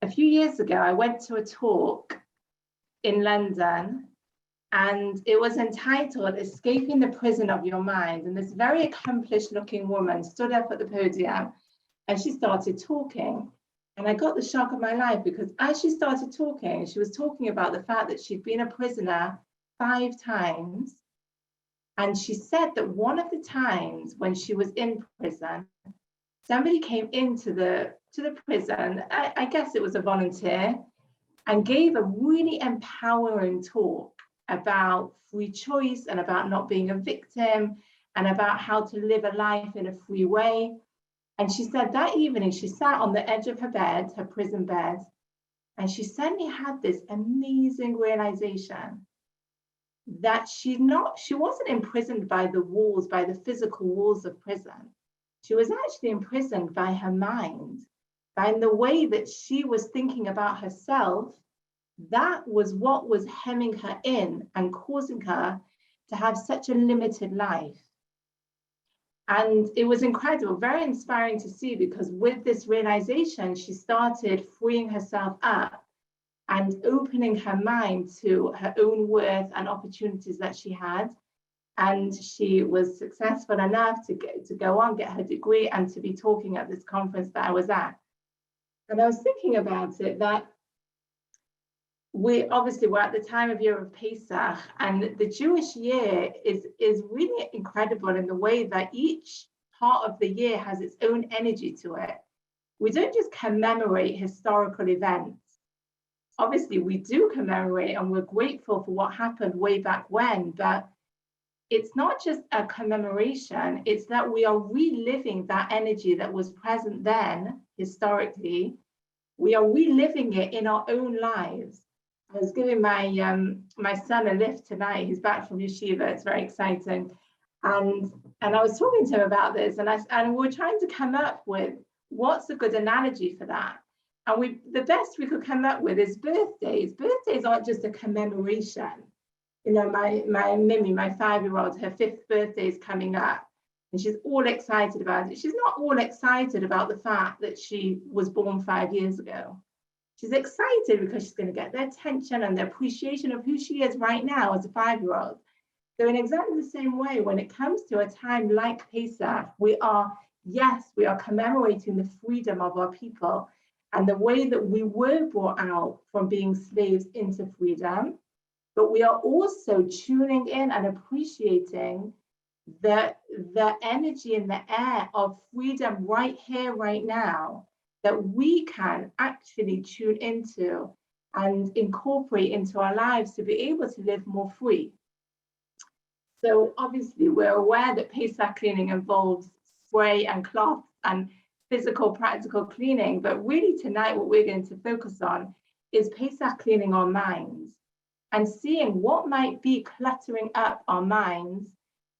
a few years ago, I went to a talk in London, and it was entitled Escaping the Prison of Your Mind. And this very accomplished looking woman stood up at the podium and she started talking. And I got the shock of my life, because as she started talking, she was talking about the fact that she'd been a prisoner 5 times. And she said that one of the times when she was in prison, somebody came into the prison, I guess it was a volunteer, and gave a really empowering talk about free choice and about not being a victim and about how to live a life in a free way. And she said that evening she sat on the edge of her bed, her prison bed, and she suddenly had this amazing realization that she wasn't imprisoned by the walls, by the physical walls of prison. She was actually imprisoned by her mind, by the way that she was thinking about herself. That was what was hemming her in and causing her to have such a limited life. And it was incredible, very inspiring to see, because with this realization, she started freeing herself up and opening her mind to her own worth and opportunities that she had. And she was successful enough to go on, get her degree, and to be talking at this conference that I was at. And I was thinking about it, that we're at the time of year of Pesach, and the Jewish year is really incredible in the way that each part of the year has its own energy to it. We don't just commemorate historical events. Obviously, we do commemorate and we're grateful for what happened way back when, but it's not just a commemoration, it's that we are reliving that energy that was present then, historically. We are reliving it in our own lives. I was giving my son a lift tonight. He's back from yeshiva. It's very exciting. And I was talking to him about this, and we're trying to come up with what's a good analogy for that. And the best we could come up with is birthdays. Birthdays aren't just a commemoration. You know, my Mimi, my 5-year-old, her 5th birthday is coming up, and she's all excited about it. She's not all excited about the fact that she was born 5 years ago. She's excited because she's going to get their attention and the appreciation of who she is right now as a 5-year-old. So in exactly the same way, when it comes to a time like Pesach, we are commemorating the freedom of our people and the way that we were brought out from being slaves into freedom. But we are also tuning in and appreciating the energy in the air of freedom right here, right now, that we can actually tune into and incorporate into our lives to be able to live more free. So obviously we're aware that Pesach cleaning involves spray and cloth and physical, practical cleaning, but really tonight what we're going to focus on is Pesach cleaning our minds and seeing what might be cluttering up our minds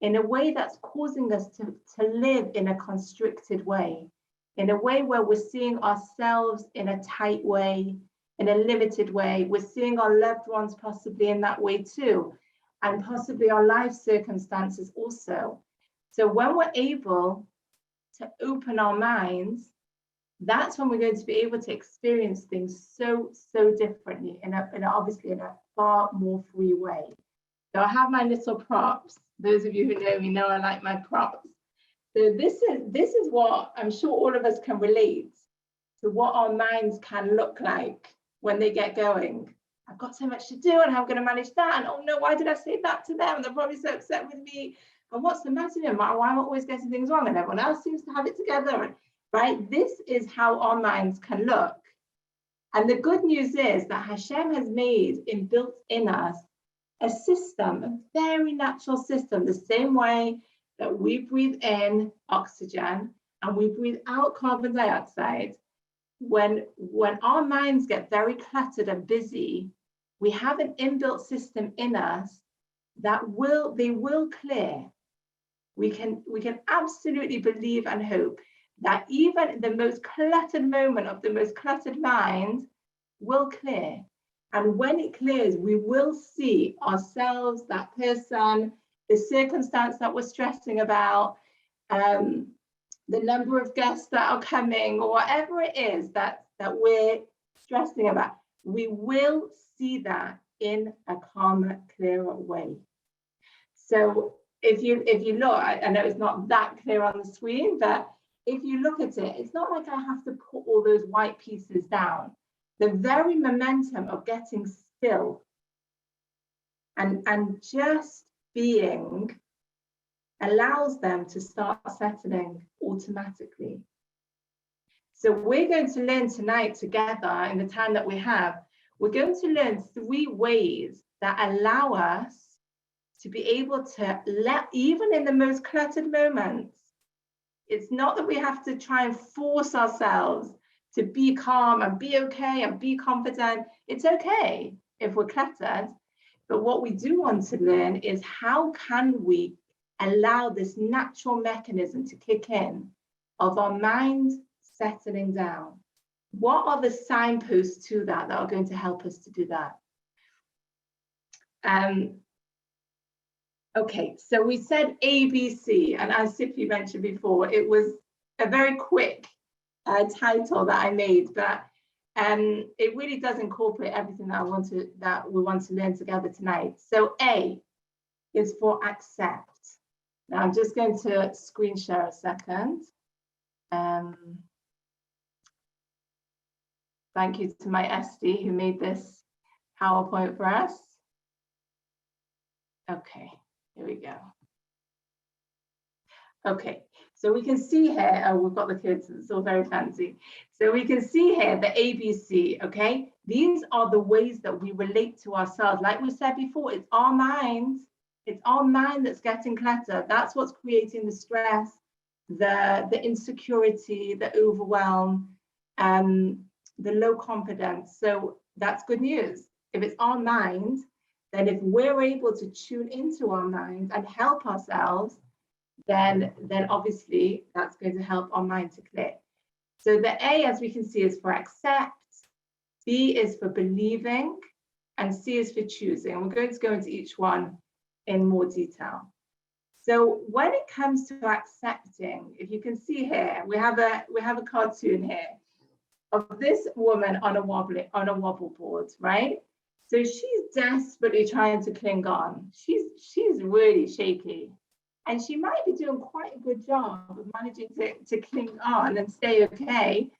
in a way that's causing us to live in a constricted way, in a way where we're seeing ourselves in a tight way, in a limited way. We're seeing our loved ones possibly in that way too, and possibly our life circumstances also. So when we're able to open our minds, that's when we're going to be able to experience things so differently, in a far more free way. So I have my little props. Those of you who know me know I like my props. So this is what I'm sure all of us can relate to, what our minds can look like when they get going. I've got so much to do and how I'm going to manage that, and oh no, why did I say that to them? And they're probably so upset with me. And what's the matter with me? Why am I always getting things wrong? And everyone else seems to have it together. And, right? This is how our minds can look. And the good news is that Hashem has built in us a system, a very natural system, the same way that we breathe in oxygen and we breathe out carbon dioxide. When our minds get very cluttered and busy, we have an inbuilt system in us that will clear. We can absolutely believe and hope that even the most cluttered moment of the most cluttered mind will clear. And when it clears, we will see ourselves, that person, the circumstance that we're stressing about, the number of guests that are coming, or whatever it is that we're stressing about. We will see that in a calmer, clearer way. So if you look, I know it's not that clear on the screen, but if you look at it, it's not like I have to put all those white pieces down. The very momentum of getting still and just being allows them to start settling automatically. So we're going to learn tonight together in the time that we have, we're going to learn 3 ways that allow us to be able to let, even in the most cluttered moments, it's not that we have to try and force ourselves to be calm and be okay and be confident. It's okay if we're cluttered. But what we do want to learn is how can we allow this natural mechanism to kick in of our mind settling down? What are the signposts to that are going to help us to do that? Okay, so we said ABC, and as Sippy mentioned before, it was a very quick title that I made, but it really does incorporate everything that we want to learn together tonight. So A is for accept. Now I'm just going to screen share a second. Thank you to my SD who made this PowerPoint for us. Okay, here we go. Okay, so we can see here, oh, we've got the kids, it's all very fancy. So we can see here the ABC, okay? These are the ways that we relate to ourselves. Like we said before, it's our mind. It's our mind that's getting cluttered. That's what's creating the stress, the insecurity, the overwhelm, the low confidence. So that's good news. If it's our mind, then if we're able to tune into our mind and help ourselves, then obviously that's going to help our mind to click. So the A, as we can see, is for accept, B is for believing, and C is for choosing. And we're going to go into each one in more detail. So when it comes to accepting, if you can see here, we have a cartoon here of this woman on a wobble board, right? So she's desperately trying to cling on. She's really shaky. And she might be doing quite a good job of managing to cling on and stay okay,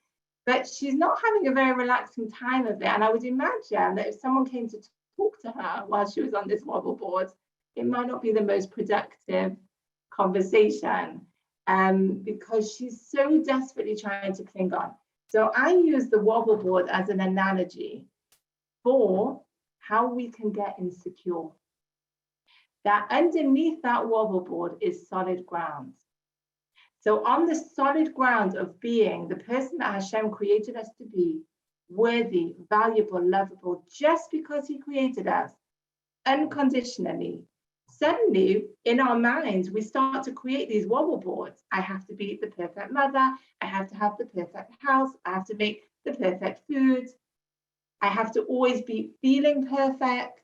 but she's not having a very relaxing time of it. And I would imagine that if someone came to talk to her while she was on this wobble board, it might not be the most productive conversation because she's so desperately trying to cling on. So I use the wobble board as an analogy for how we can get insecure. That underneath that wobble board is solid ground. So on the solid ground of being the person that Hashem created us to be, worthy, valuable, lovable, just because he created us unconditionally, suddenly in our minds, we start to create these wobble boards. I have to be the perfect mother. I have to have the perfect house. I have to make the perfect food. I have to always be feeling perfect.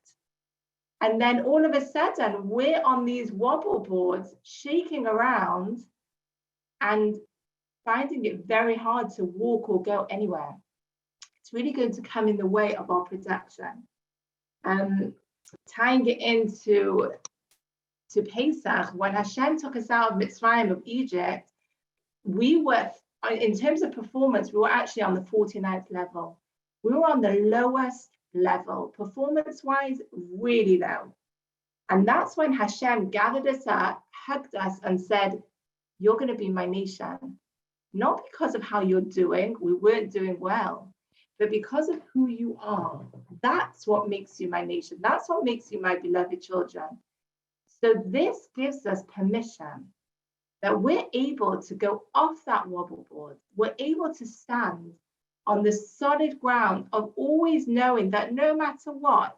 And then all of a sudden, we're on these wobble boards, shaking around and finding it very hard to walk or go anywhere. It's really going to come in the way of our production. Tying it into Pesach, when Hashem took us out of Mitzrayim, of Egypt, we were, in terms of performance, we were actually on the 49th level. We were on the lowest level, performance-wise, really low. And that's when Hashem gathered us up, hugged us, and said, you're going to be my nation. Not because of how you're doing, we weren't doing well, but because of who you are. That's what makes you my nation. That's what makes you my beloved children. So this gives us permission that we're able to go off that wobble board. We're able to stand on the solid ground of always knowing that no matter what,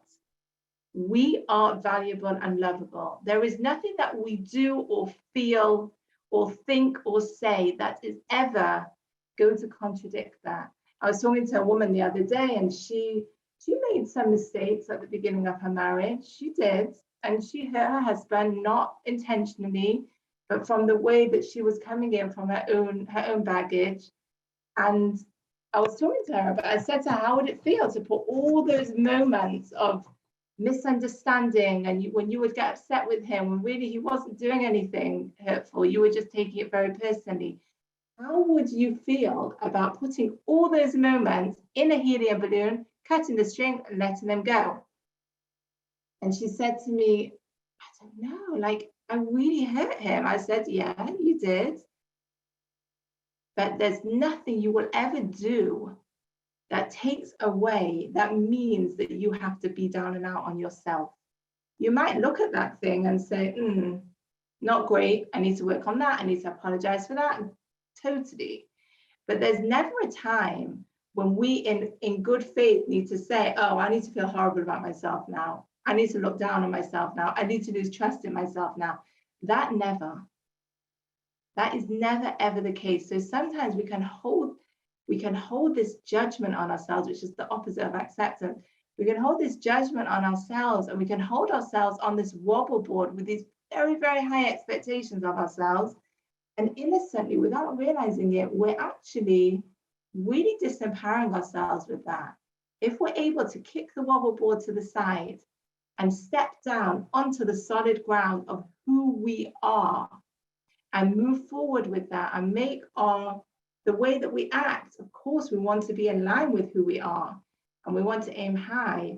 we are valuable and lovable. There is nothing that we do or feel or think or say that is ever going to contradict that. I was talking to a woman the other day, and she made some mistakes at the beginning of her marriage. She did, and she hurt her husband, not intentionally, but from the way that she was coming in from her own baggage. And I was talking to her, but I said to her, how would it feel to put all those moments of misunderstanding and when you would get upset with him when really he wasn't doing anything hurtful, you were just taking it very personally. How would you feel about putting all those moments in a helium balloon, cutting the string and letting them go? And she said to me, I don't know, like I really hurt him. I said, yeah, you did. But there's nothing you will ever do that takes away, that means that you have to be down and out on yourself. You might look at that thing and say, not great. I need to work on that. I need to apologize for that. Totally. But there's never a time when we in good faith need to say, oh, I need to feel horrible about myself now. I need to look down on myself now. I need to lose trust in myself now. That is never, ever the case. So sometimes we can hold this judgment on ourselves, which is the opposite of acceptance. We can hold this judgment on ourselves, and we can hold ourselves on this wobble board with these very, very high expectations of ourselves. And innocently, without realizing it, we're actually really disempowering ourselves with that. If we're able to kick the wobble board to the side and step down onto the solid ground of who we are and move forward with that and make the way that we act, of course, we want to be in line with who we are and we want to aim high,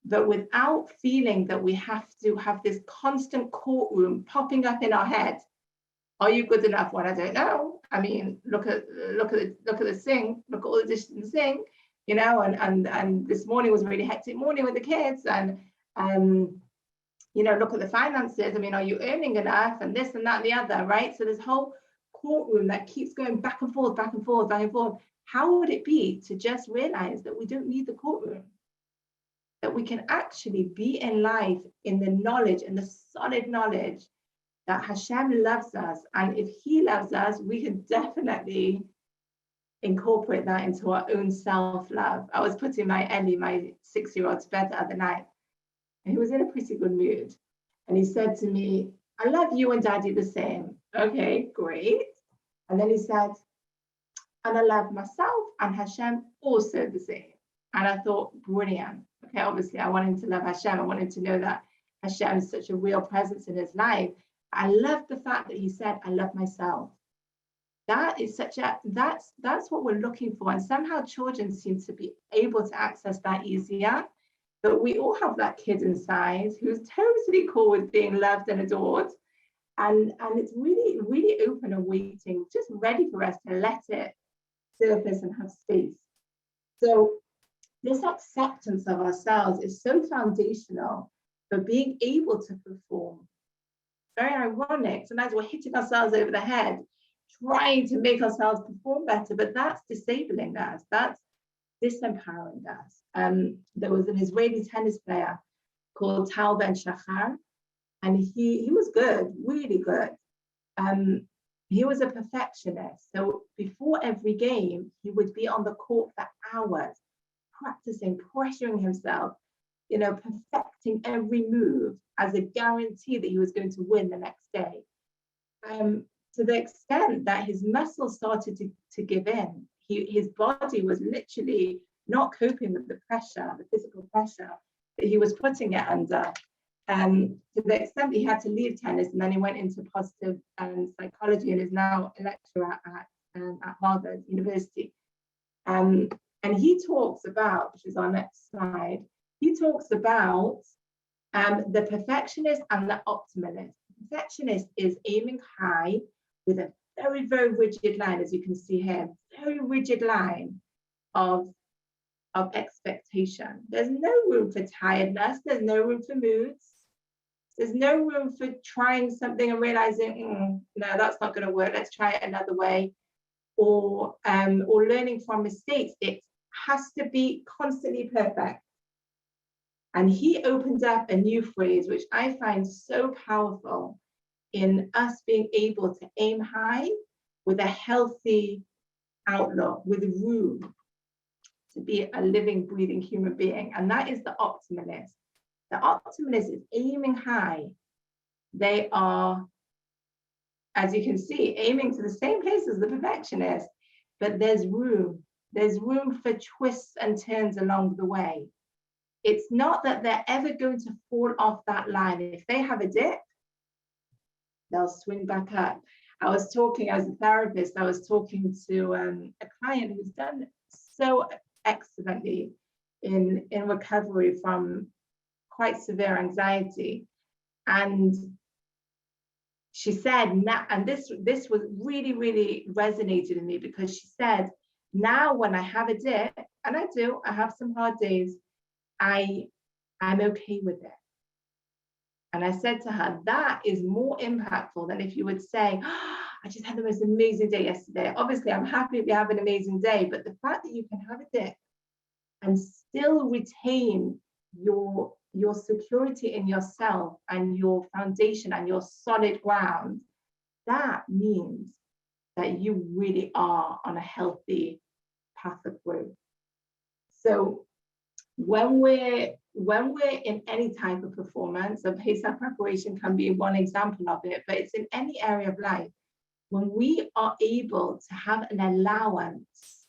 but without feeling that we have to have this constant courtroom popping up in our head. Are you good enough? Well, I don't know. I mean, look at the sink, look at all the dishes in the sink, you know, and this morning was a really hectic morning with the kids, and you know, look at the finances. I mean, are you earning enough? And this and that and the other, right? So this whole courtroom that keeps going back and forth, back and forth, back and forth. How would it be to just realize that we don't need the courtroom? That we can actually be in life in the knowledge, in the solid knowledge that Hashem loves us. And if he loves us, we can definitely incorporate that into our own self-love. I was putting my Ellie, my 6-year-old, to bed the other night, and he was in a pretty good mood. And he said to me, I love you and Daddy the same. Okay, great. And then he said, and I love myself and Hashem also the same. And I thought, brilliant. Okay, obviously I want him to love Hashem. I want him to know that Hashem is such a real presence in his life. I love the fact that he said, I love myself. That is that's what we're looking for. And somehow children seem to be able to access that easier. But we all have that kid inside who's totally cool with being loved and adored. And it's really, really open and waiting, just ready for us to let it surface and have space. So this acceptance of ourselves is so foundational for being able to perform. Very ironic. Sometimes we're hitting ourselves over the head, trying to make ourselves perform better, but that's disabling us. That's disempowering us. There was an Israeli tennis player called Tal Ben Shachar, and he was good, really good. He was a perfectionist. So before every game, he would be on the court for hours, practicing, pressuring himself, you know, perfecting every move as a guarantee that he was going to win the next day. To the extent that his muscles started to give in. His body was literally not coping with the pressure, the physical pressure that he was putting it under. To the extent that he had to leave tennis, and then he went into positive psychology and is now a lecturer at Harvard University. And he talks about, which is our next slide, he talks about the perfectionist and the optimalist. The perfectionist is aiming high with a very, very rigid line, as you can see here, very rigid line of expectation. There's no room for tiredness. There's no room for moods. There's no room for trying something and realizing, no, that's not going to work. Let's try it another way. Or learning from mistakes. It has to be constantly perfect. And he opened up a new phrase, which I find so powerful in us being able to aim high with a healthy outlook, with room to be a living, breathing human being. And that is the optimalist. The optimalist is aiming high. They are, as you can see, aiming to the same place as the perfectionist, but there's room There's room for twists and turns along the way. It's not that they're ever going to fall off that line. If they have a dip, they'll swing back up. I was talking as a therapist, I was talking to a client who's done so excellently in recovery from quite severe anxiety. And she said, and this was really, really resonated in me, because she said, now when I have a dip, and I do, I have some hard days, I'm okay with it. And I said to her, that is more impactful than if you would say, oh, I just had the most amazing day yesterday. Obviously, I'm happy if you have an amazing day, but the fact that you can have a dip and still retain your security in yourself and your foundation and your solid ground, that means that you really are on a healthy path of growth. So when we're in any type of performance, so Pesach preparation can be one example of it, but it's in any area of life. When we are able to have an allowance,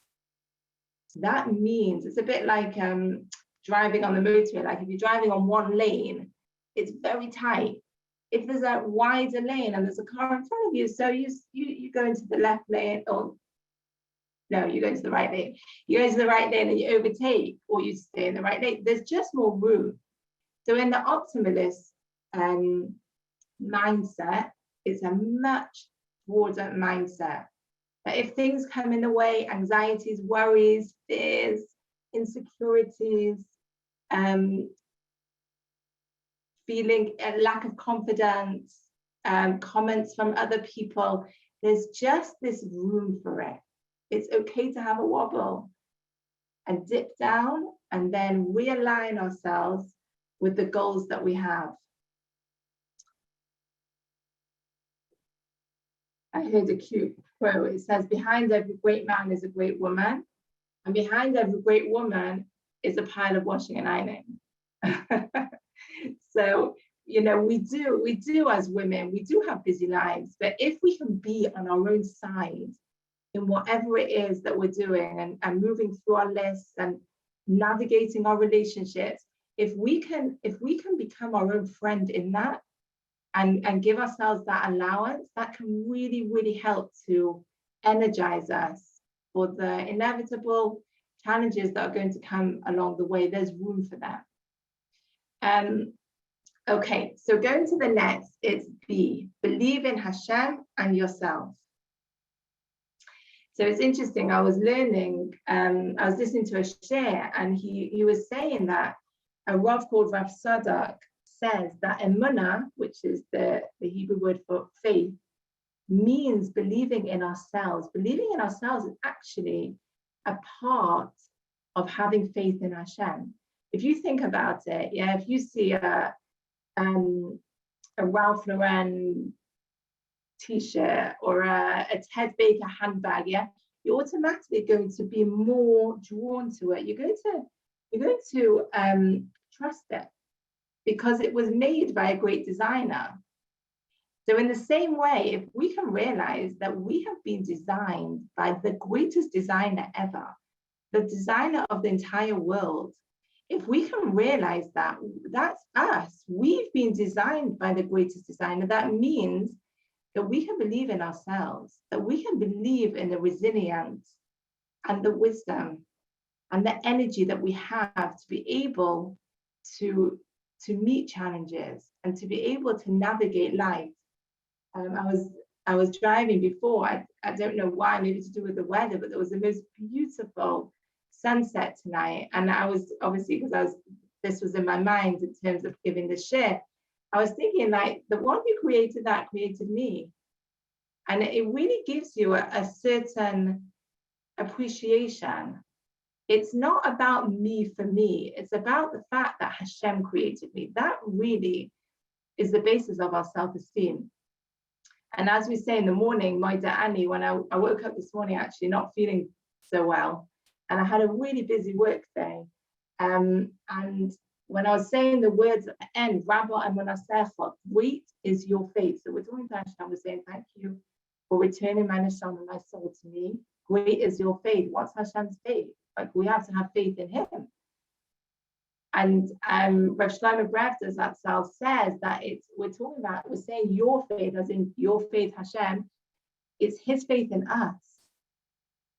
that means it's a bit like driving on the motorway. Like if you're driving on one lane, it's very tight. If there's a wider lane and there's a car in front of you, so you go into the left lane, or no, you go into the right lane. You go into the right lane and you overtake, or you stay in the right lane. There's just more room. So in the optimalist mindset, it's a much broader mindset. That if things come in the way, anxieties, worries, fears, insecurities, feeling a lack of confidence, comments from other people, there's just this room for it. It's okay to have a wobble and dip down and then realign ourselves with the goals that we have. I heard a cute quote. It says, behind every great man is a great woman, and behind every great woman is a pile of washing and ironing. So, you know, we do as women, we do have busy lives, but if we can be on our own side in whatever it is that we're doing and moving through our lists and navigating our relationships, if we can become our own friend in that and give ourselves that allowance, that can really, really help to energize us for the inevitable challenges that are going to come along the way. There's room for that. Okay, so going to the next, it's B, believe in Hashem and yourself. So it's interesting, I was learning, I was listening to a share, and he was saying that a Rav called Rav Sadak says that emunah, which is the Hebrew word for faith, means believing in ourselves. Believing in ourselves is actually a part of having faith in Hashem. If you think about it, yeah, if you see a Ralph Lauren t-shirt or a Ted Baker handbag, yeah, you're automatically going to be more drawn to it. You're going to trust it because it was made by a great designer. So in the same way, if we can realize that we have been designed by the greatest designer ever, the designer of the entire world, if we can realize that that's us, we've been designed by the greatest designer, that means that we can believe in ourselves, that we can believe in the resilience and the wisdom and the energy that we have to be able to meet challenges and to be able to navigate life. I was driving before, I don't know why, maybe to do with the weather, but there was the most beautiful sunset tonight. And I was obviously, because this was in my mind in terms of giving the share, I was thinking like the one who created that created me. And it really gives you a certain appreciation. It's not about me for me. It's about the fact that Hashem created me. That really is the basis of our self-esteem. And as we say in the morning, Moida Annie, when I woke up this morning actually not feeling so well, and I had a really busy work day. And when I was saying the words at the end, Rabba and Manasecha, great is your faith. So we're talking to Hashem, we're saying thank you for returning my neshama and my soul to me. great is your faith. What's Hashem's faith? Like, we have to have faith in him. And Rav Shlomo Brevda Zatzal says that we're saying your faith, as in your faith, Hashem, it's his faith in us.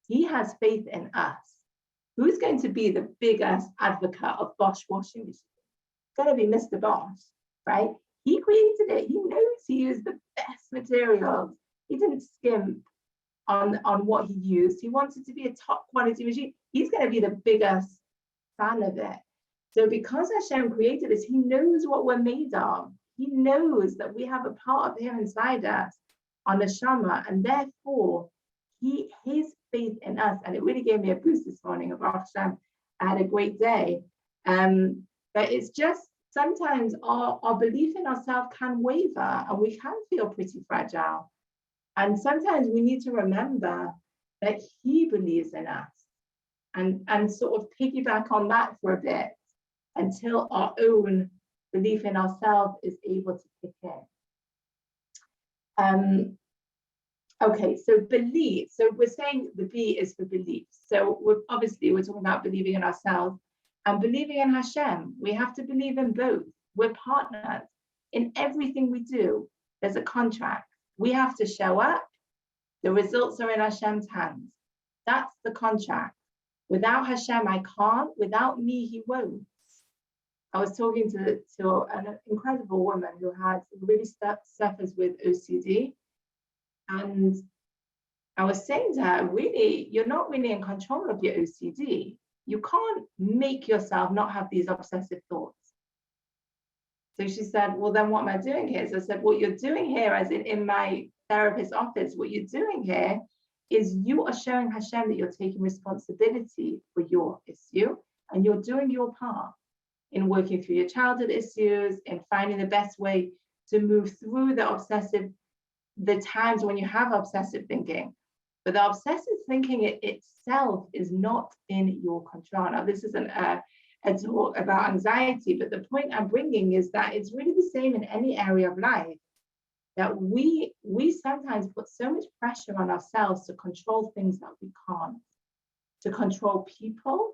He has faith in us. Who's going to be the biggest advocate of Bosch washing machine? It's going to be Mr. Bosch, right? He created it. He knows he used the best materials. He didn't skimp on what he used. He wanted to be a top quality machine. He's going to be the biggest fan of it. So because Hashem created us, he knows what we're made of. He knows that we have a part of him inside us on the Neshama, and therefore his faith in us, and it really gave me a boost this morning of Hashem. I had a great day. But it's just sometimes our belief in ourselves can waver and we can feel pretty fragile. And sometimes we need to remember that he believes in us and sort of piggyback on that for a bit until our own belief in ourselves is able to kick in. Okay, so belief. So we're saying the B is for belief. So we're talking about believing in ourselves and believing in Hashem. We have to believe in both. We're partners in everything we do. There's a contract. We have to show up. The results are in Hashem's hands. That's the contract. Without Hashem, I can't. Without me, he won't. I was talking to an incredible woman who really suffers with OCD. And I was saying to her, really, you're not really in control of your OCD. You can't make yourself not have these obsessive thoughts. So she said, well, then what am I doing here? So I said, what you're doing here, as in my therapist's office, what you're doing here is you are showing Hashem that you're taking responsibility for your issue and you're doing your part in working through your childhood issues, in finding the best way to move through the times when you have obsessive thinking. But the obsessive thinking itself is not in your control. Now, this isn't a talk about anxiety, but the point I'm bringing is that it's really the same in any area of life, that we sometimes put so much pressure on ourselves to control things that we can't, to control people,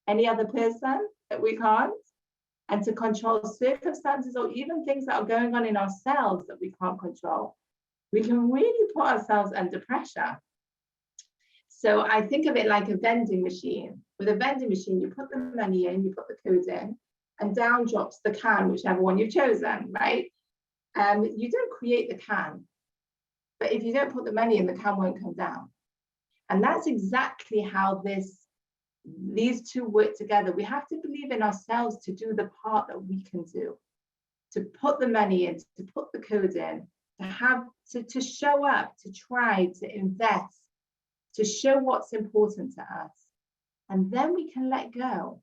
any other person that we can't, and to control circumstances or even things that are going on in ourselves that we can't control. We can really put ourselves under pressure. So I think of it like a vending machine. With a vending machine, you put the money in, you put the code in, and down drops the can, whichever one you've chosen, right? You don't create the can, but if you don't put the money in, the can won't come down. And that's exactly how these two work together. We have to believe in ourselves to do the part that we can do, to put the money in, to put the code in, to show up, to try, to invest, to show what's important to us. And then we can let go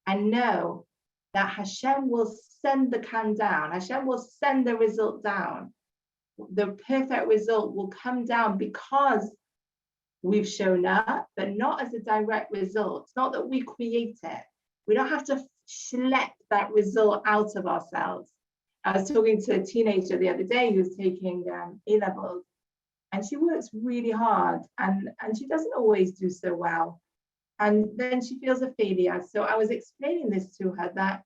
and know that Hashem will send the can down. Hashem will send the result down. The perfect result will come down because we've shown up, but not as a direct result. It's not that we create it. We don't have to schlep that result out of ourselves. I was talking to a teenager the other day who was taking A-levels, and she works really hard and she doesn't always do so well. And then she feels a failure. So I was explaining this to her, that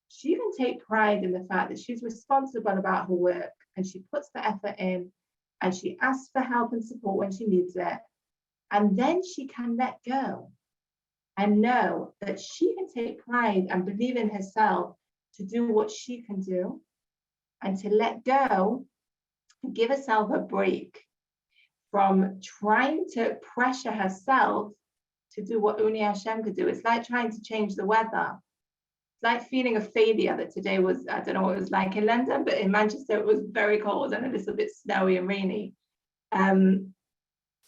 she can take pride in the fact that she's responsible about her work and she puts the effort in and she asks for help and support when she needs it. And then she can let go and know that she can take pride and believe in herself to do what she can do, and to let go and give herself a break from trying to pressure herself to do what only Hashem could do. It's like trying to change the weather. It's like feeling a failure. That today was, I don't know what it was like in London, but in Manchester it was very cold and a little bit snowy and rainy.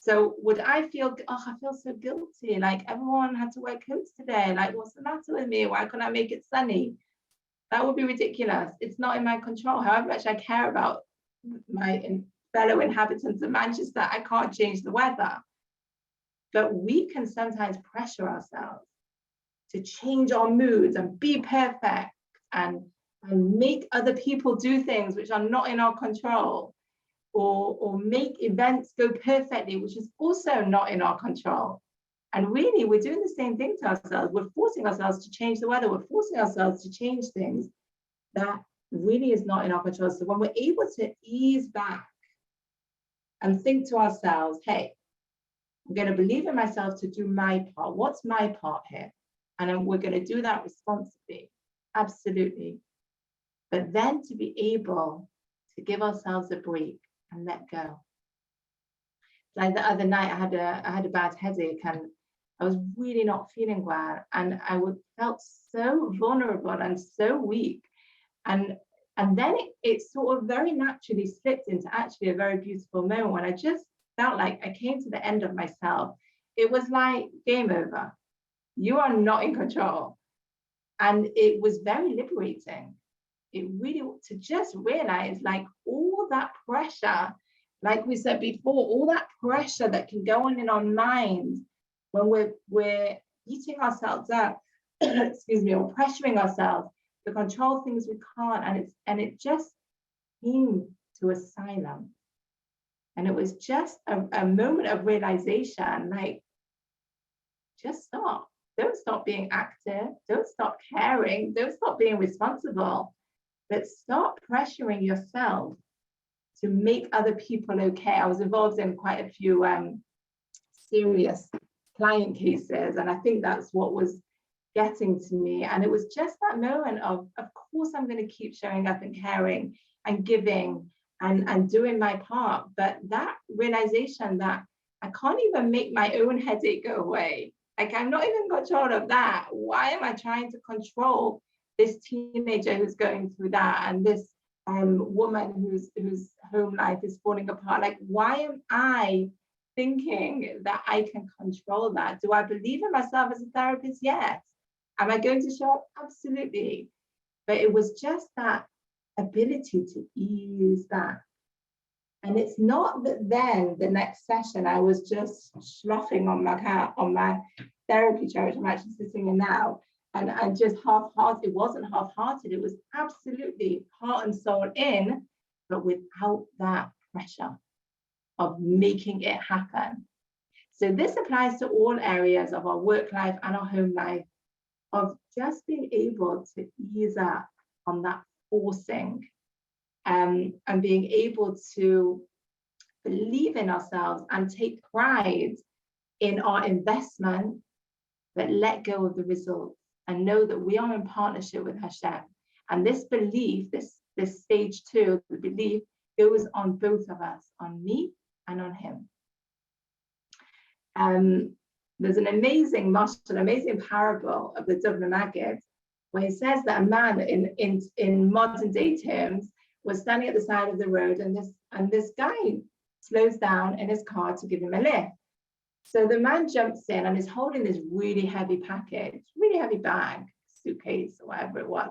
So would I feel, I feel so guilty, like everyone had to wear coats today, like what's the matter with me? Why couldn't I make it sunny? That would be ridiculous. It's not in my control. However much I care about my fellow inhabitants of Manchester, I can't change the weather. But we can sometimes pressure ourselves to change our moods and be perfect and make other people do things which are not in our control. or make events go perfectly, which is also not in our control. And really, we're doing the same thing to ourselves. We're forcing ourselves to change the weather. We're forcing ourselves to change things that really is not in our control. So when we're able to ease back and think to ourselves, hey, I'm going to believe in myself to do my part. What's my part here? And then we're going to do that responsibly. Absolutely. But then to be able to give ourselves a break and let go. Like the other night, I had a bad headache and I was really not feeling well, and I felt so vulnerable and so weak. And then it sort of very naturally slipped into actually a very beautiful moment when I just felt like I came to the end of myself. It was like game over. You are not in control. And it was very liberating. It really, to just realize like all that pressure, like we said before, all that pressure that can go on in our mind when we're beating ourselves up, excuse me, or pressuring ourselves to control things we can't. And it just came to a silence. And it was just a moment of realization, like, just stop. Don't stop being active. Don't stop caring. Don't stop being responsible. But stop pressuring yourself to make other people okay. I was involved in quite a few serious client cases, and I think that's what was getting to me. And it was just that moment of course, I'm going to keep showing up and caring and giving and doing my part. But that realization that I can't even make my own headache go away. Like, I'm not even in control of that. Why am I trying to control this teenager who's going through that, and this woman whose home life is falling apart? Like, why am I thinking that I can control that? Do I believe in myself as a therapist? Yes. Am I going to show up? Absolutely. But it was just that ability to ease back. And it's not that then the next session I was just sloughing on my therapy chair, which I'm actually sitting in now, and just half-hearted. It wasn't half-hearted. It was absolutely heart and soul in, but without that pressure of making it happen. So this applies to all areas of our work life and our home life, of just being able to ease up on that forcing, and being able to believe in ourselves and take pride in our investment, but let go of the results and know that we are in partnership with Hashem. And this belief, this stage 2, the belief goes on both of us, on me and on him. There's an amazing parable of the Deborah Maggid, where he says that a man in modern day terms was standing at the side of the road, and this guy slows down in his car to give him a lift. So the man jumps in and is holding this really heavy package, really heavy bag, suitcase, or whatever it was.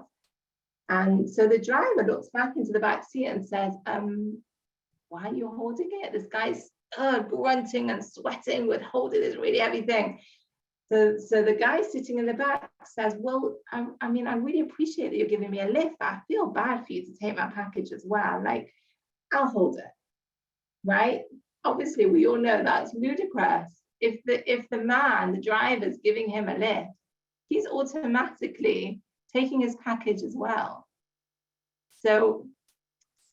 And so the driver looks back into the back seat and says, why are you holding it? This guy's grunting and sweating with holding this really heavy thing. So the guy sitting in the back says, well, I mean, I really appreciate that you're giving me a lift, but I feel bad for you to take my package as well. Like, I'll hold it, right? Obviously, we all know that's ludicrous. If the man, the driver, is giving him a lift, he's automatically taking his package as well. So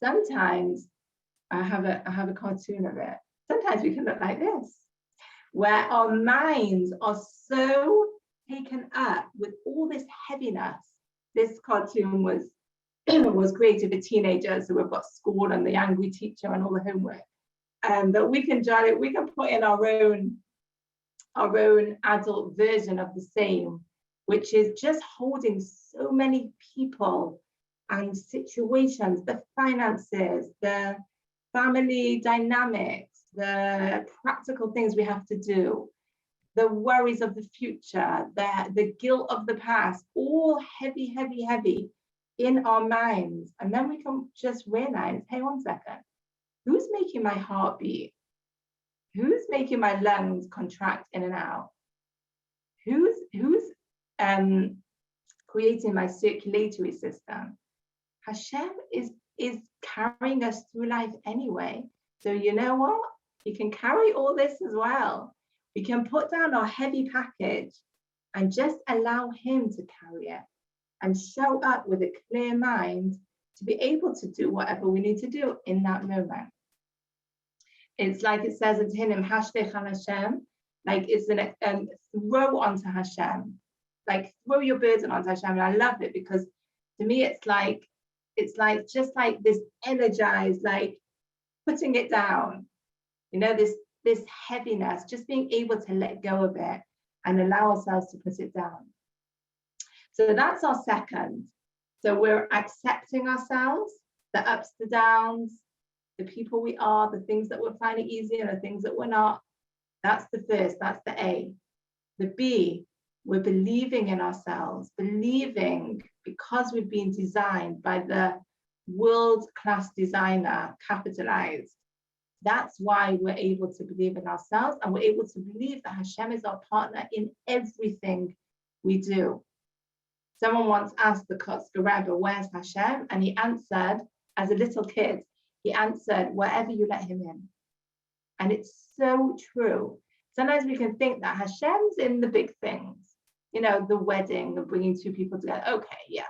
sometimes I have a cartoon of it. Sometimes we can look like this, where our minds are so taken up with all this heaviness. This cartoon was created for teenagers, so we've got school and the angry teacher and all the homework. But we can put in our own adult version of the same, which is just holding so many people and situations, the finances, the family dynamics, the practical things we have to do, the worries of the future, the guilt of the past, all heavy, heavy, heavy in our minds. And then we can just realize, hey, 1 second, who's making my heart beat? Who's making my lungs contract in and out? Who's creating my circulatory system? Hashem is carrying us through life anyway. So you know what? You can carry all this as well. We can put down our heavy package and just allow him to carry it and show up with a clear mind to be able to do whatever we need to do in that moment. It's like it says in Tehillim, Hashtech Hashem, like it's an throw onto Hashem, like throw your burden onto Hashem. And I love it because to me, it's like just like this energized, like putting it down, you know, this heaviness, just being able to let go of it and allow ourselves to put it down. So that's our second. So we're accepting ourselves, the ups, the downs, the people we are, the things that we're finding easy and the things that we're not. That's the first, that's the A. The B, we're believing in ourselves, believing because we've been designed by the world-class designer, capitalized. That's why we're able to believe in ourselves, and we're able to believe that Hashem is our partner in everything we do. Someone once asked the Kotzker Rebbe, where's Hashem? And he answered, as a little kid, he answered, wherever you let him in. And it's so true. Sometimes we can think that Hashem's in the big things, you know, the wedding and bringing two people together. Okay, yeah.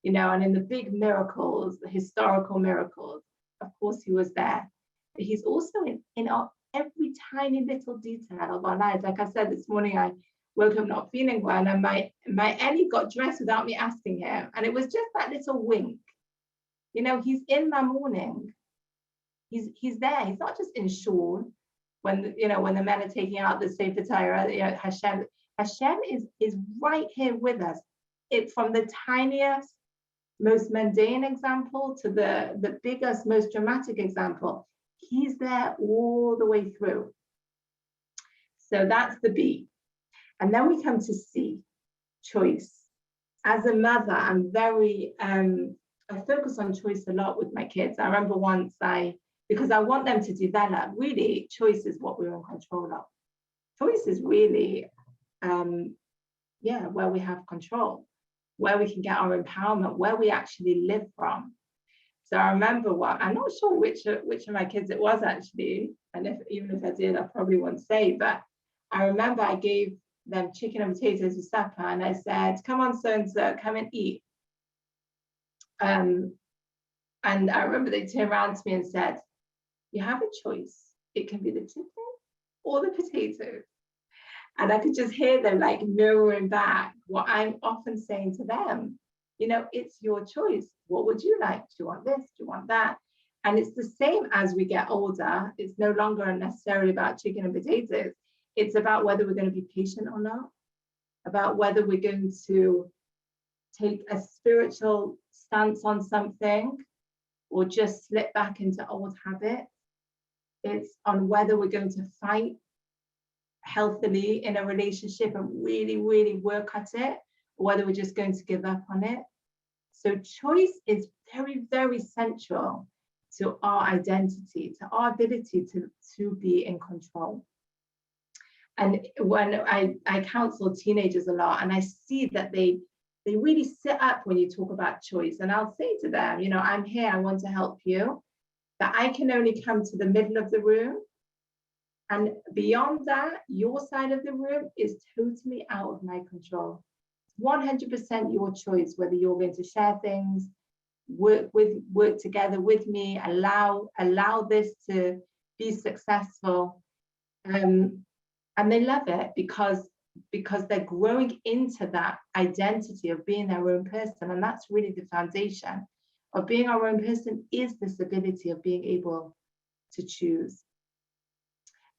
You know, and in the big miracles, the historical miracles, of course he was there. But he's also in our every tiny little detail of our lives. Like I said this morning, I woke up not feeling well, and my Ellie got dressed without me asking him. And it was just that little wink. You know, he's in my morning. He's there. He's not just in shul when, you know, when the men are taking out the Sefer Torah, you know, Hashem is right here with us. It from the tiniest, most mundane example to the biggest, most dramatic example. He's there all the way through. So that's the B. And then we come to C, choice. As a mother, I'm very, I focus on choice a lot with my kids. I remember once because I want them to develop, really, choice is what we're in control of. Choice is really, where we have control, where we can get our empowerment, where we actually live from. So I remember I'm not sure which of my kids it was actually, and even if I did, I probably won't say, but I remember I gave them chicken and potatoes for supper, and I said, come on, so-and-so, come and eat. And I remember they turned around to me and said, you have a choice. It can be the chicken or the potatoes. And I could just hear them like mirroring back what I'm often saying to them. You know, it's your choice. What would you like? Do you want this? Do you want that? And it's the same as we get older. It's no longer necessarily about chicken and potatoes. It's about whether we're going to be patient or not, about whether we're going to take a spiritual stance on something or just slip back into old habits. It's on whether we're going to fight healthily in a relationship and really, really work at it, or whether we're just going to give up on it. So choice is very, very central to our identity, to our ability to be in control. And when I counsel teenagers a lot, and I see that they really sit up when you talk about choice. And I'll say to them, you know, I'm here, I want to help you, but I can only come to the middle of the room. And beyond that, your side of the room is totally out of my control. 100% your choice, whether you're going to share things, work together with me, allow this to be successful. And they love it because they're growing into that identity of being their own person. And that's really the foundation of being our own person, is this ability of being able to choose.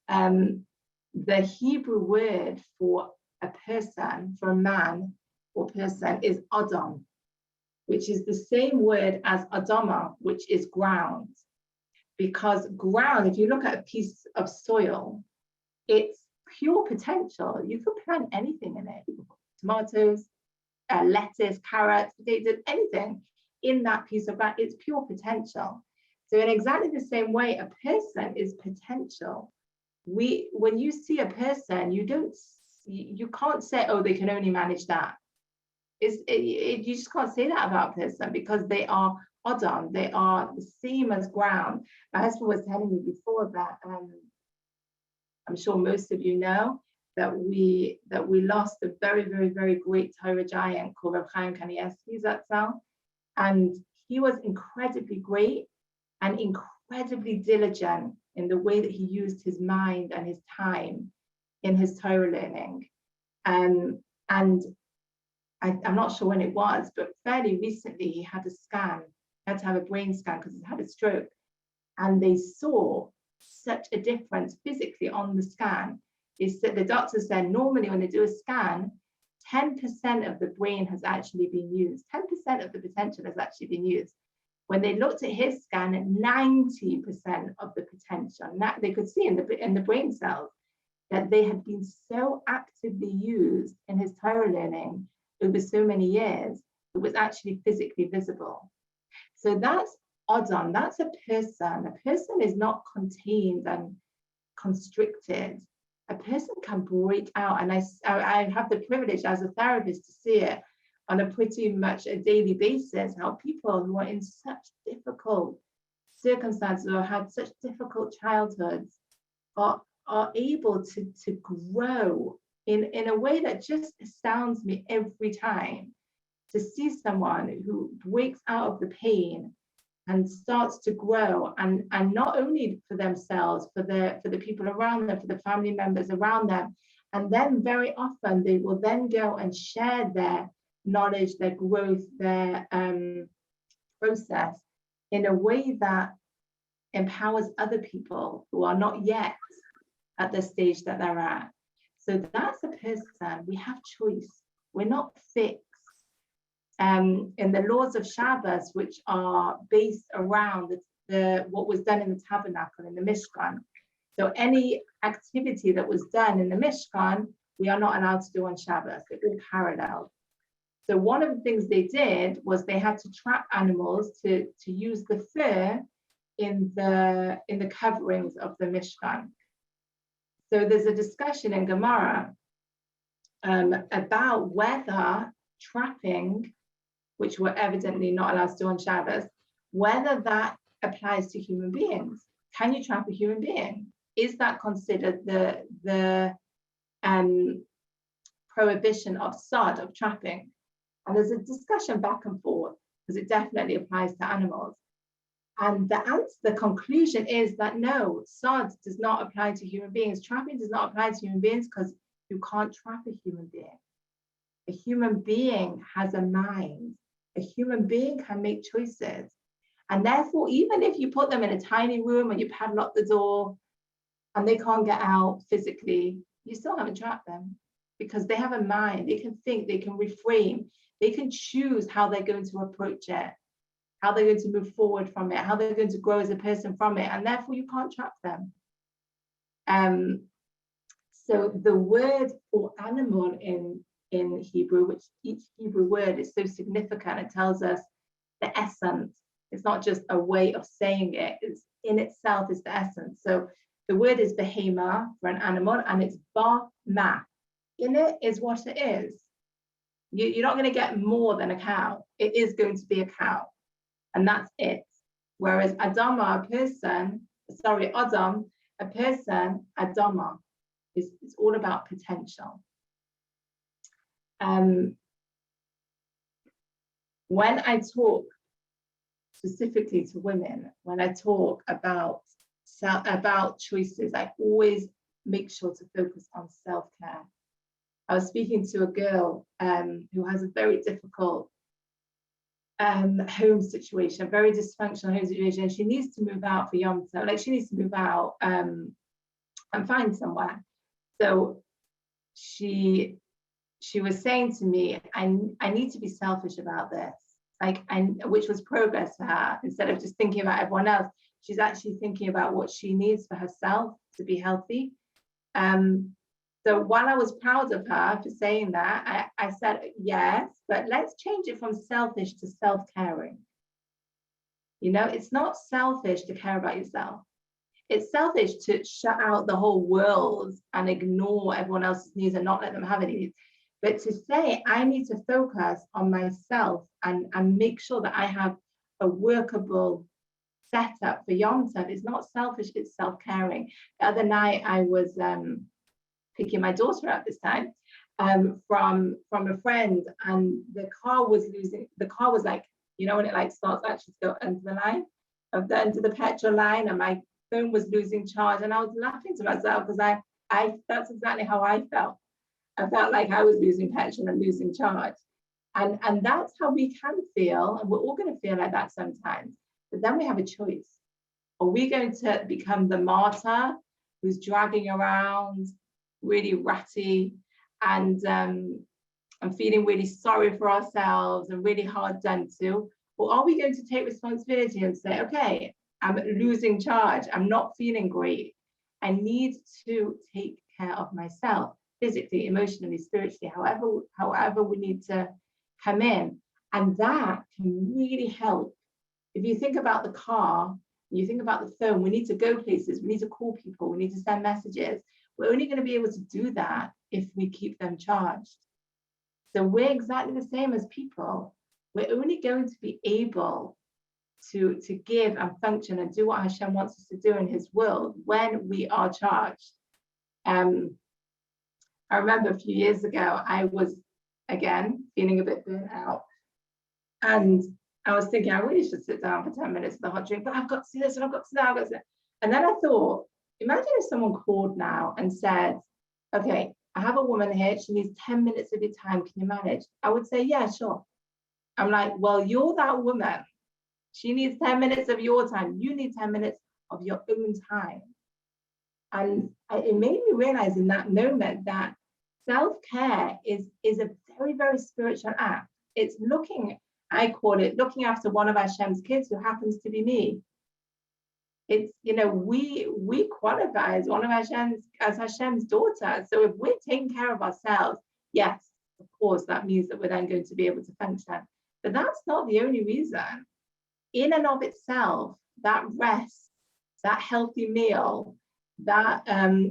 The Hebrew word for a person, for a man or person, is Adam, which is the same word as Adama, which is ground. Because ground, if you look at a piece of soil, it's pure potential. You could plant anything in it. You could put tomatoes, lettuce, carrots, potatoes, anything in that piece of ground. It's pure potential. So in exactly the same way, a person is potential. When you see a person, you can't say, oh, they can only manage that. You just can't say that about a person, because they are Adam. They are the same as ground. My husband was telling me before that, I'm sure most of you know, that we lost a very, very, very great Torah giant called Rav Chaim Kanievsky Zatzal. And he was incredibly great and incredibly diligent in the way that he used his mind and his time in his Torah learning. And I'm not sure when it was, but fairly recently he had a scan. He had to have a brain scan because he had a stroke. And they saw such a difference physically on the scan. The doctor said normally when they do a scan, 10% of the brain has actually been used. 10% of the potential has actually been used. When they looked at his scan, 90% of the potential, they could see in the brain cells that they had been so actively used in his Torah learning over so many years, it was actually physically visible. So that's Adam, that's a person. A person is not contained and constricted. A person can break out, and I have the privilege as a therapist to see it on a pretty much a daily basis, how people who are in such difficult circumstances or had such difficult childhoods are able to grow in a way that just astounds me every time, to see someone who breaks out of the pain and starts to grow, and not only for themselves, for the people around them, for the family members around them. And then very often they will then go and share their knowledge, their growth, their process in a way that empowers other people who are not yet at the stage that they're at. So that's a person. We have choice. We're not fixed. In the laws of Shabbos, which are based around what was done in the tabernacle, in the Mishkan. So any activity that was done in the Mishkan, we are not allowed to do on Shabbos. It all parallel. So one of the things they did was they had to trap animals to use the fur in the coverings of the Mishkan. So there's a discussion in Gemara about whether trapping, which were evidently not allowed to do on Shabbos, whether that applies to human beings. Can you trap a human being? Is that considered the prohibition of sod, of trapping? And there's a discussion back and forth, because it definitely applies to animals. And the conclusion is that no, sod does not apply to human beings. Trapping does not apply to human beings because you can't trap a human being. A human being has a mind. A human being can make choices. And therefore, even if you put them in a tiny room and you padlock the door and they can't get out physically, you still haven't trapped them, because they have a mind. They can think, they can reframe, they can choose how they're going to approach it, how they're going to move forward from it, how they're going to grow as a person from it. And therefore, you can't trap them. So the word for animal in Hebrew, which each Hebrew word is so significant, it tells us the essence. It's not just a way of saying it, it's in itself is the essence. So the word is behema for an animal, and it's ba-ma. In it is what it is. You're not going to get more than a cow. It is going to be a cow, and that's it. Whereas Adama, a person, Adama, is all about potential. When I talk specifically to women, when I talk about choices, I always make sure to focus on self-care. I was speaking to a girl who has a very difficult home situation, a very dysfunctional home situation. She needs to move out for Yom Tov, like she needs to move out and find somewhere. So she was saying to me, I need to be selfish about this, which was progress for her. Instead of just thinking about everyone else, she's actually thinking about what she needs for herself to be healthy. So while I was proud of her for saying that, I said, yes, but let's change it from selfish to self-caring. You know, it's not selfish to care about yourself. It's selfish to shut out the whole world and ignore everyone else's needs and not let them have any needs. But to say, I need to focus on myself and make sure that I have a workable setup for Yom Tov. It's not selfish, it's self-caring. The other night I was picking my daughter up this time from a friend, and the car was like, you know, when it like starts actually to go under the line under the petrol line, and my phone was losing charge, and I was laughing to myself because I that's exactly how I felt. I felt like I was losing petrol and losing charge. And that's how we can feel, and we're all going to feel like that sometimes. But then we have a choice. Are we going to become the martyr who's dragging around, really ratty, and feeling really sorry for ourselves and really hard done to? Or are we going to take responsibility and say, okay, I'm losing charge, I'm not feeling great, I need to take care of myself, physically, emotionally, spiritually, however we need to come in. And that can really help. If you think about the car, you think about the phone, we need to go places, we need to call people, we need to send messages. We're only going to be able to do that if we keep them charged. So we're exactly the same as people. We're only going to be able to give and function and do what Hashem wants us to do in his world when we are charged. I remember a few years ago, I was, again, feeling a bit burnt out. And I was thinking, I really should sit down for 10 minutes with a hot drink, but I've got to do this and I've got to do that, I've got to do that. And then I thought, imagine if someone called now and said, okay, I have a woman here, she needs 10 minutes of your time, can you manage? I would say, yeah, sure. I'm like, well, you're that woman. She needs 10 minutes of your time. You need 10 minutes of your own time. And it made me realize in that moment that self-care is a very, very spiritual act. It's I call it looking after one of Hashem's kids who happens to be me. It's, you know, we qualify as one of Hashem's daughters. So if we're taking care of ourselves, yes, of course, that means that we're then going to be able to function. But that's not the only reason. In and of itself, that rest, that healthy meal, that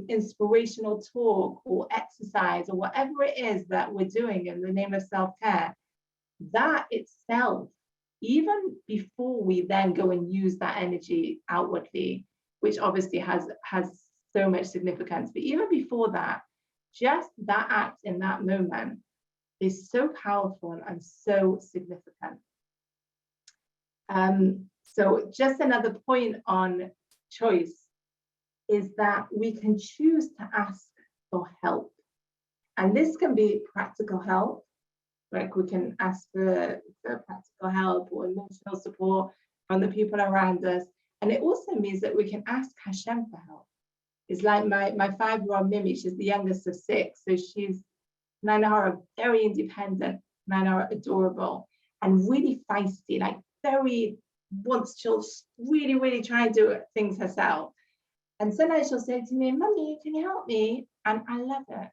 inspirational talk or exercise or whatever it is that we're doing in the name of self-care, that itself, even before we then go and use that energy outwardly, which obviously has so much significance, but even before that, just that act in that moment is so powerful and so significant. So just another point on choice is that we can choose to ask for help. And this can be practical help, like we can ask for practical help or emotional support from the people around us. And it also means that we can ask Hashem for help. It's like my 5-year-old Mimi, she's the youngest of 6. So she's Nainara, very independent, Nainara, adorable, and really feisty, like very wants to really, really try and do things herself. And sometimes she'll say to me, Mummy, can you help me? And I love it.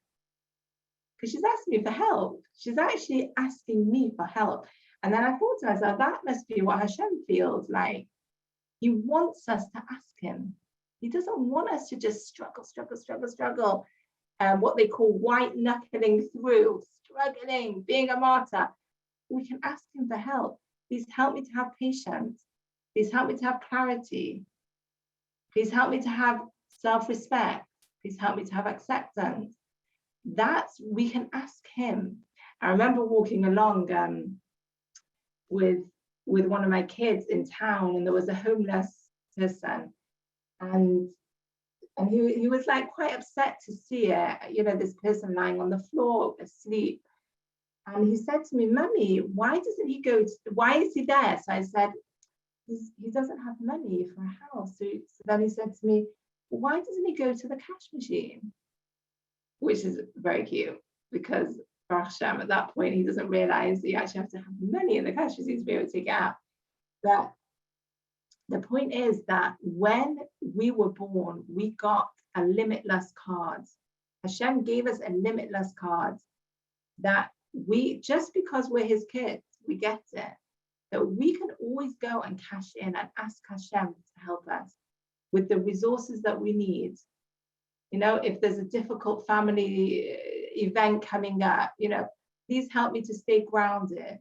Because she's asking me for help. She's actually asking me for help. And then I thought to myself, that must be what Hashem feels like. He wants us to ask him. He doesn't want us to just struggle, what they call white knuckling through, struggling, being a martyr. We can ask him for help. Please help me to have patience. Please help me to have clarity. Please help me to have self-respect. Please help me to have acceptance. We can ask him. I remember walking along with one of my kids in town, and there was a homeless person, and he was like quite upset to see it, you know, this person lying on the floor asleep. And he said to me, Mummy, why is he there? So I said, he doesn't have money for a house. So then he said to me, why doesn't he go to the cash machine? Which is very cute, because for Hashem, at that point, he doesn't realize that you actually have to have money in the cash machine to be able to take it out. But the point is that when we were born, we got a limitless card. Hashem gave us a limitless card that just because we're his kids, we get it. That we can always go and cash in and ask Hashem to help us with the resources that we need. You know, if there's a difficult family event coming up, you know, please help me to stay grounded.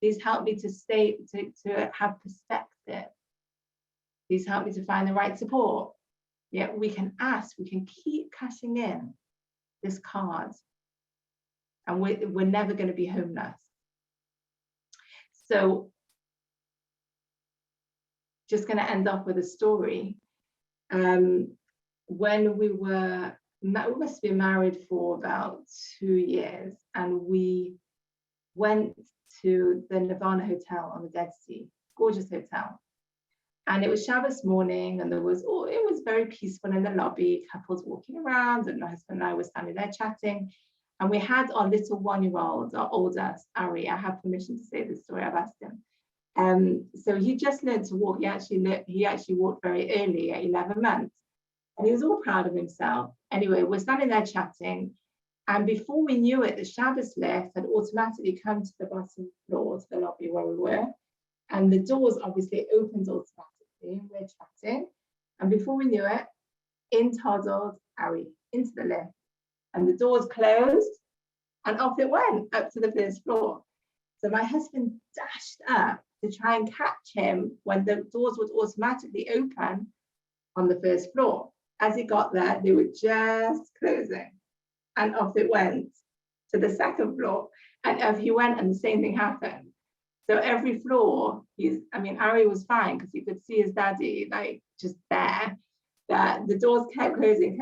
These help me to have perspective. These help me to find the right support. Yeah, we can ask, we can keep cashing in this card, and we're never going to be homeless. So just going to end off with a story. When we must be married for about 2 years, and we went to the Nirvana Hotel on the Dead Sea, gorgeous hotel. And it was Shabbos morning, and it was very peaceful in the lobby, couples walking around, and my husband and I were standing there chatting. And we had our little 1-year-old, our oldest, Ari. I have permission to say this story, I've asked him. So he just learned to walk. He actually walked very early at 11 months. And he was all proud of himself. Anyway, we're standing there chatting. And before we knew it, the Shabbos lift had automatically come to the bottom floor, to the lobby where we were. And the doors obviously opened automatically. We're chatting. And before we knew it, in toddled Ari into the lift. And the doors closed, and off it went up to the first floor. So my husband dashed up to try and catch him when the doors would automatically open on the first floor. As he got there, they were just closing, and off it went to the second floor. And off he went, and the same thing happened. So every floor, Ari was fine because he could see his daddy like just there. That the doors kept closing.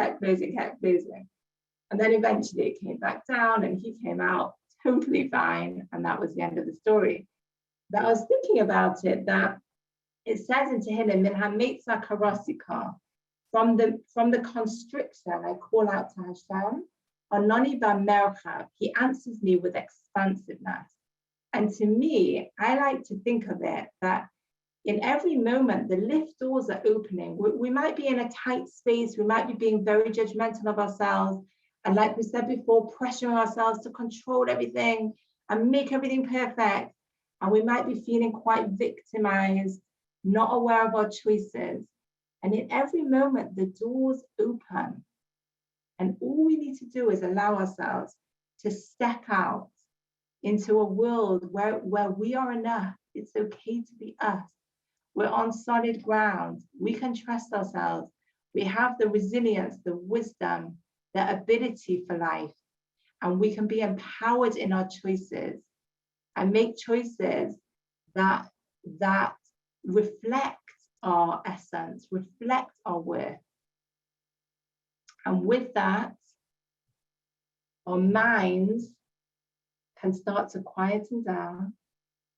And then eventually it came back down, and he came out totally fine. And that was the end of the story. But I was thinking about it, that it says in Tehillim, Min hameitza karasika, from the constriction, I call out to Hashem, Anoni b'merchav, he answers me with expansiveness. And to me, I like to think of it that in every moment, the lift doors are opening. We might be in a tight space. We might be being very judgmental of ourselves. And like we said before, pressuring ourselves to control everything and make everything perfect. And we might be feeling quite victimized, not aware of our choices. And in every moment, the doors open. And all we need to do is allow ourselves to step out into a world where we are enough. It's okay to be us. We're on solid ground. We can trust ourselves. We have the resilience, the wisdom, the ability for life. And we can be empowered in our choices and make choices that reflect our essence, reflect our worth. And with that, our minds can start to quieten down,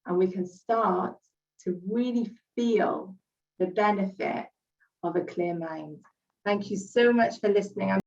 and we can start to really feel the benefit of a clear mind. Thank you so much for listening.